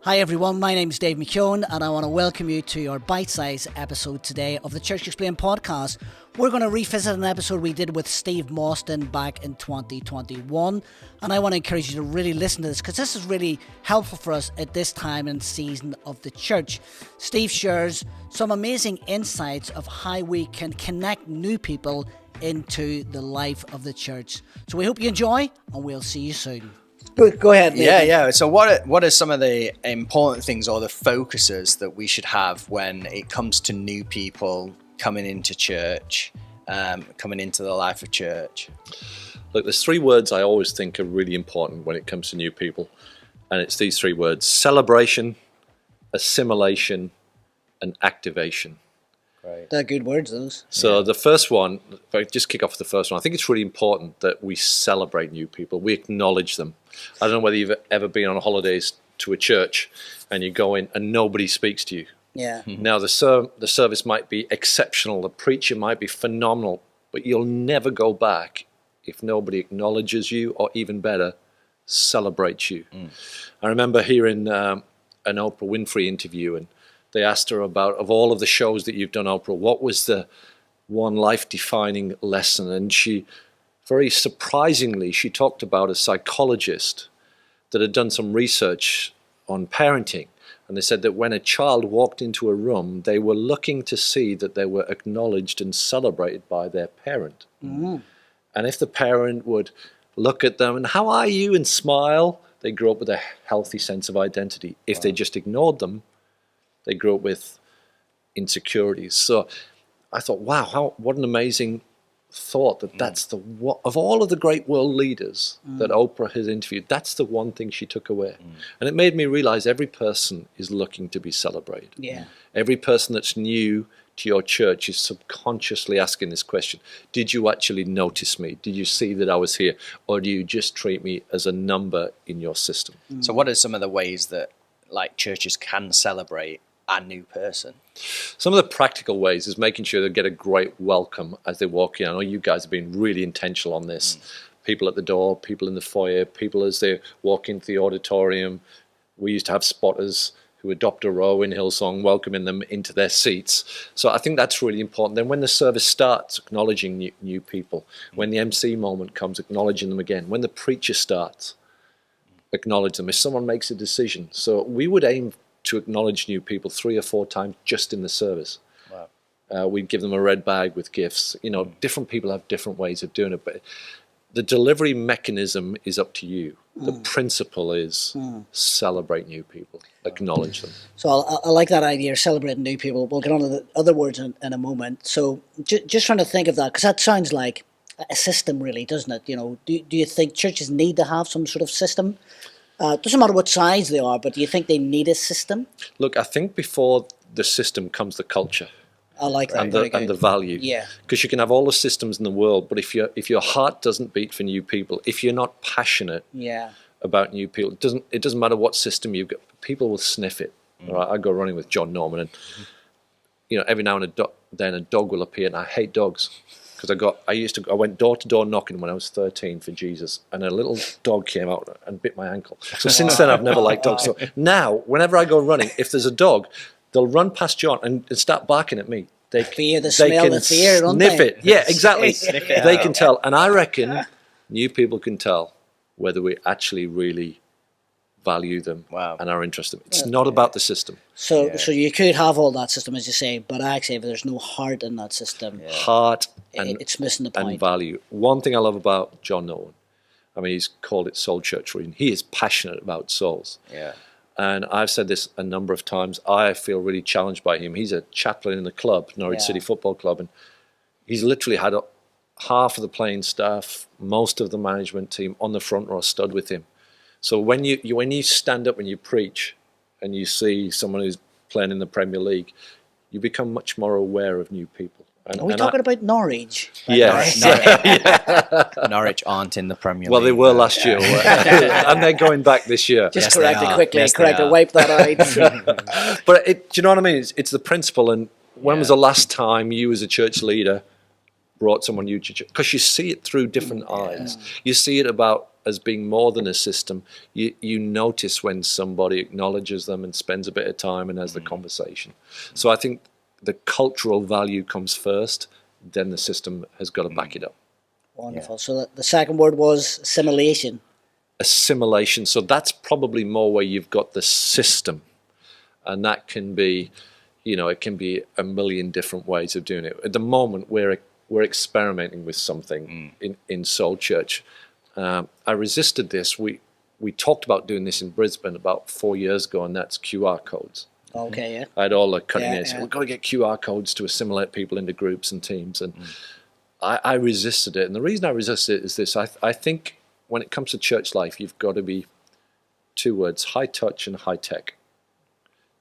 Hi everyone, my name is Dave McKeown and I want to welcome you to your Bitesize episode today of the Church Explained podcast. We're going to revisit an episode we did with Steve Mawston back in 2021, and I want to encourage you to really listen to this because this is really helpful for us at this time and season of the church. Steve shares some amazing insights of how we can connect new people into the life of the church. So we hope you enjoy and we'll see you soon. Go ahead, Nathan. Yeah. So what are some of the important things or the focuses that we should have when it comes to new people coming into church, coming into the life of church? Look, there's three words I always think are really important when it comes to new people. And it's these three words: celebration, assimilation, and activation. Right. They're good words, those. So the first one, if I just kick off the first one, I think it's really important that we celebrate new people. We acknowledge them. I don't know whether you've ever been on holidays to a church and you go in and nobody speaks to you. Yeah. Now, the service might be exceptional, the preacher might be phenomenal, but you'll never go back if nobody acknowledges you, or even better, celebrates you. I remember hearing an Oprah Winfrey interview, and they asked her about, of all of the shows that you've done, Oprah, what was the one life-defining lesson? And she, very surprisingly, she talked about a psychologist that had done some research on parenting. And they said that when a child walked into a room, they were looking to see that they were acknowledged and celebrated by their parent. And if the parent would look at them and, "How are you?" and smile, they grew up with a healthy sense of identity. If they just ignored them, they grew up with insecurities. So I thought, wow, what an amazing thought that that's of all of the great world leaders that Oprah has interviewed, that's the one thing she took away. And it made me realize every person is looking to be celebrated. Yeah. Every person that's new to your church is subconsciously asking this question: did you actually notice me? Did you see that I was here? Or do you just treat me as a number in your system? So what are some of the ways that churches can celebrate a new person? Some of the practical ways is making sure they get a great welcome as they walk in. I know you guys have been really intentional on this. People at the door, people in the foyer, people as they walk into the auditorium. We used to have spotters who adopt a row in Hillsong, welcoming them into their seats. So I think that's really important. Then when the service starts, acknowledging new people. When the MC moment comes, acknowledging them again. When the preacher starts, acknowledge them. If someone makes a decision. So we would aim to acknowledge new people 3 or 4 times just in the service. Wow. We'd give them a red bag with gifts. You know, different people have different ways of doing it, but the delivery mechanism is up to you. The principle is celebrate new people, acknowledge them. So I like that idea, celebrating new people. We'll get on to the other words in a moment. So just trying to think of that, because that sounds like a system really, doesn't it? You know, do you think churches need to have some sort of system? Doesn't matter what size they are, but do you think they need a system? Look, I think before the system comes the culture. I like that. And the value. Yeah. Because you can have all the systems in the world, but if your heart doesn't beat for new people, if you're not passionate about new people, it doesn't matter what system you've got. People will sniff it. All right? I go running with John Norman, and every now and then a dog will appear, and I hate dogs. Because I went door to door knocking when I was 13 for Jesus, and a little dog came out and bit my ankle. So since then, I've never liked dogs. So now, whenever I go running, if there's a dog, they'll run past John and start barking at me. They can sniff it. Yeah, exactly. Sniff it They out. can tell. And I reckon new people can tell whether we actually really value them and are interested. It's not about the system. So you could have all that system, as you say, but actually if there's no heart in that system, Heart and it's missing the point. And value. One thing I love about John Norton, I mean, he's called it Soul Church for him. He is passionate about souls. Yeah. And I've said this a number of times. I feel really challenged by him. He's a chaplain in the club, Norwich City Football Club, and he's literally had half of the playing staff, most of the management team on the front row stood with him. So when you stand up and you preach and you see someone who's playing in the Premier League, you become much more aware of new people. Are we talking about Norwich? Yes. Norwich aren't in the Premier League. Well, they were last year, and they're going back this year. Just correct it quickly. Correct it. Wipe that out. But do you know what I mean? It's the principle. And when was the last time you, as a church leader, brought someone new to church? Because you see it through different eyes. You see it about as being more than a system. You notice when somebody acknowledges them and spends a bit of time and has the conversation. So I think the cultural value comes first, then the system has got to back it up. Wonderful. So the second word was assimilation. Assimilation. So that's probably more where you've got the system, and that can be, it can be a million different ways of doing it. At the moment, we're experimenting with something in Soul Church. I resisted this. We talked about doing this in Brisbane about 4 years ago, and that's QR codes. Okay, yeah. I had all the cutting edge. Yeah. We've got to get QR codes to assimilate people into groups and teams, and I resisted it. And the reason I resisted it is this: I think when it comes to church life, you've got to be 2 words: high touch and high tech.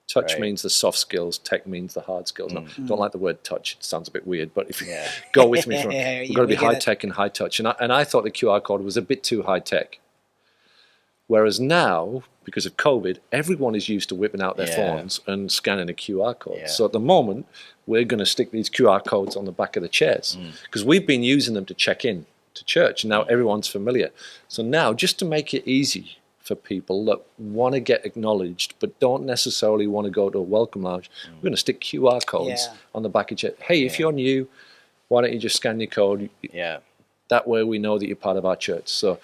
Touch means the soft skills, tech means the hard skills. No, don't like the word touch. It sounds a bit weird, but if you go with me, we've got to be high tech and high touch. And I thought the QR code was a bit too high tech. Whereas now, because of COVID, everyone is used to whipping out their phones and scanning a QR code. Yeah. So at the moment, we're going to stick these QR codes on the back of the chairs because we've been using them to check in to church, and now everyone's familiar. So now, just to make it easy for people that want to get acknowledged but don't necessarily want to go to a welcome lounge, we're going to stick QR codes on the back of chairs. Hey, if you're new, why don't you just scan your code? Yeah. That way we know that you're part of our church. So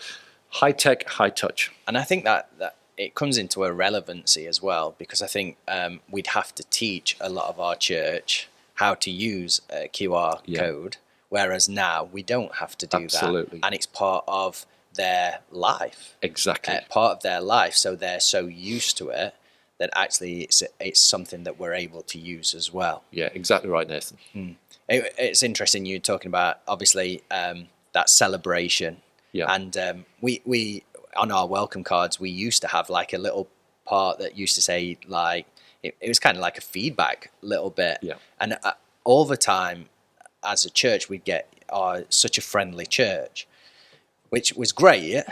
high tech, high touch. And I think that it comes into a relevancy as well, because I think we'd have to teach a lot of our church how to use a QR code, whereas now we don't have to do that. And it's part of their life. Exactly. Part of their life. So they're so used to it that actually it's something that we're able to use as well. Yeah, exactly right, Nathan. It's interesting you talking about, obviously, that celebration. Yeah. And we on our welcome cards, we used to have like a little part that used to say, like, it was kind of like a feedback little bit. Yeah. And all the time as a church, we'd get such a friendly church, which was great.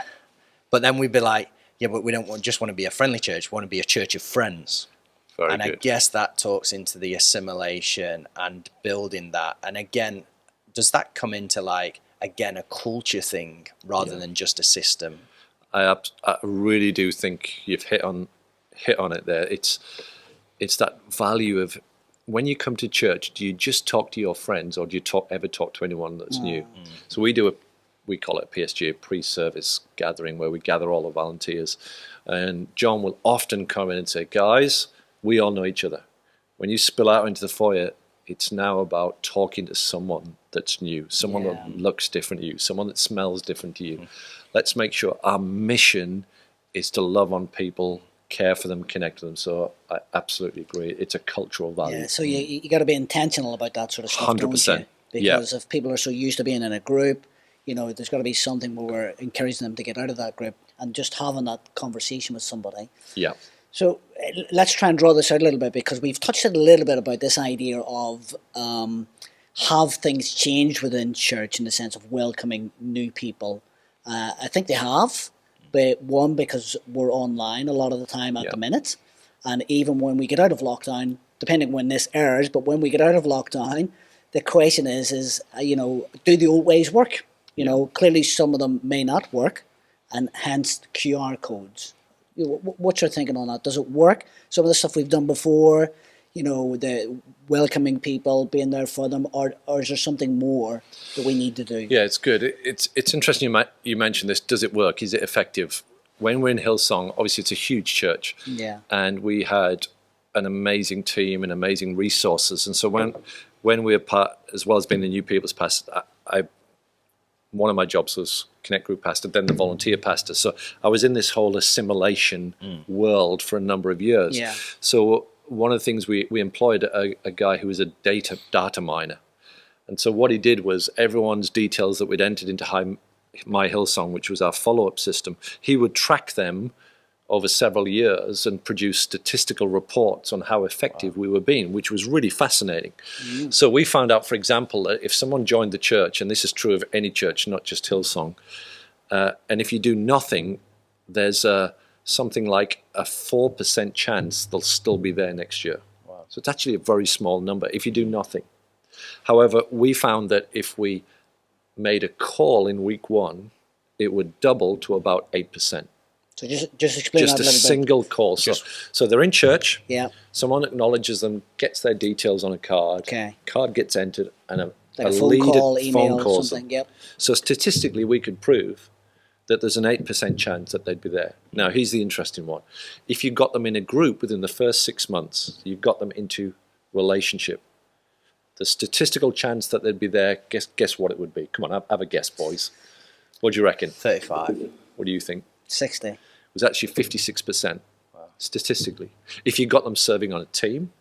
But then we'd be like, yeah, but we don't just want to be a friendly church. We want to be a church of friends. Very good. I guess that talks into the assimilation and building that. And again, does that come into like, again, a culture thing rather than just a system? I really do think you've hit on it there. It's that value of, when you come to church, do you just talk to your friends, or do you ever talk to anyone that's new? So we call it PSG, a pre-service gathering, where we gather all the volunteers. And John will often come in and say, guys, we all know each other. When you spill out into the foyer, it's now about talking to someone that's new, someone that looks different to you, someone that smells different to you. Let's make sure our mission is to love on people, care for them, connect to them. So I absolutely agree. It's a cultural value. Yeah, so you got to be intentional about that sort of stuff, 100%. Don't you? Because if people are so used to being in a group, there's got to be something where we're encouraging them to get out of that group and just having that conversation with somebody. Yeah. So let's try and draw this out a little bit, because we've touched a little bit about this idea of have things changed within church in the sense of welcoming new people. I think they have, but one, because we're online a lot of the time at the minute, and even when we get out of lockdown, depending when this airs, but when we get out of lockdown, the question is do the old ways work? Clearly some of them may not work, and hence QR codes. What's your thinking on that? Does it work? Some of the stuff we've done before, the welcoming people, being there for them, or is there something more that we need to do? Yeah, it's good. It's interesting you mentioned this. Does it work? Is it effective? When we're in Hillsong, obviously it's a huge church. Yeah. And we had an amazing team and amazing resources. And so when we were part, as well as being the new people's pastor, one of my jobs was Connect Group pastor, then the volunteer pastor. So I was in this whole assimilation world for a number of years. Yeah. So one of the things we employed a guy who was a data miner. And so what he did was, everyone's details that we'd entered into My Hillsong, which was our follow-up system, he would track them over several years and produce statistical reports on how effective we were being, which was really fascinating. So we found out, for example, that if someone joined the church, and this is true of any church, not just Hillsong, and if you do nothing, there's something like a 4% chance they'll still be there next year. Wow. So it's actually a very small number if you do nothing. However, we found that if we made a call in week 1 it would double to about 8%. So just explain Just that a little single call. So they're in church. Yeah. Someone acknowledges them, gets their details on a card. Okay. Card gets entered, and Like a phone leader call, email, calls something. them. Yep. So statistically, we could prove that there's an 8% chance that they'd be there. Now, here's the interesting one. If you got them in a group within the first 6 months, you got them into relationship, the statistical chance that they'd be there, guess what it would be? Come on, have a guess, boys. What do you reckon? 35. What do you think? 60. It was actually 56%. Wow. Statistically. If you got them serving on a team,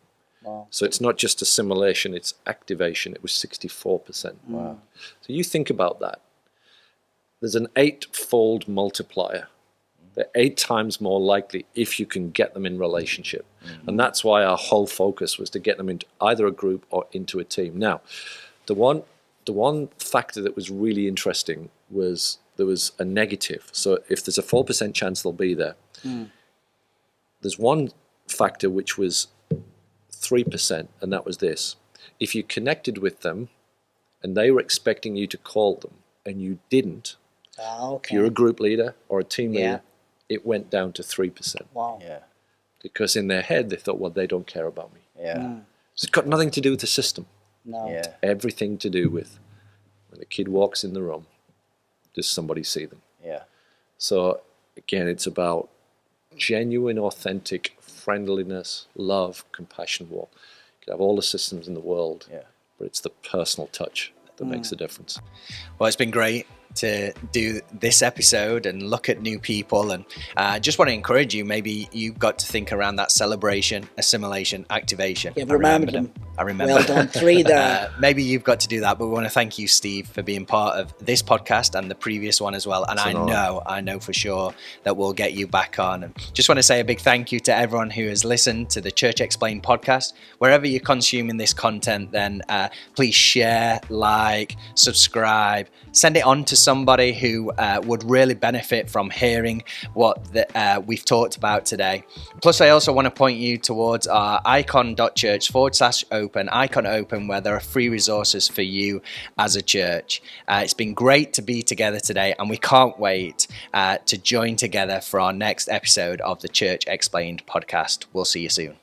wow. So it's not just assimilation, it's activation, it was 64%. Wow. So you think about that. There's an 8-fold multiplier. They're 8 times more likely if you can get them in relationship. Mm-hmm. And that's why our whole focus was to get them into either a group or into a team. Now, the one factor that was really interesting was there was a negative. So if there's a 4% chance they'll be there, there's one factor which was 3%, and that was this. If you connected with them and they were expecting you to call them and you didn't, if you're a group leader or a team leader, it went down to 3%. Wow. Yeah. Because in their head, they thought, well, they don't care about me. Yeah. So it's got nothing to do with the system. No. Yeah. Everything to do with when the kid walks in the room, does somebody see them? Yeah. So again, it's about genuine, authentic friendliness, love, compassion. You can have all the systems in the world, but it's the personal touch that makes a difference. Well, it's been great to do this episode and look at new people, and just want to encourage you, maybe you've got to think around that celebration, assimilation, activation. You've remembered them. I remember. Well done, 3 there. Maybe you've got to do that, but we want to thank you, Steve, for being part of this podcast and the previous one as well. And I know for sure that we'll get you back on. And just want to say a big thank you to everyone who has listened to the Church Explained podcast. Wherever you're consuming this content, then please share, like, subscribe, send it on to somebody who would really benefit from hearing what we've talked about today. Plus, I also want to point you towards our icon.church/open, Icon Open, where there are free resources for you as a church. It's been great to be together today, and we can't wait to join together for our next episode of the Church Explained podcast. We'll see you soon.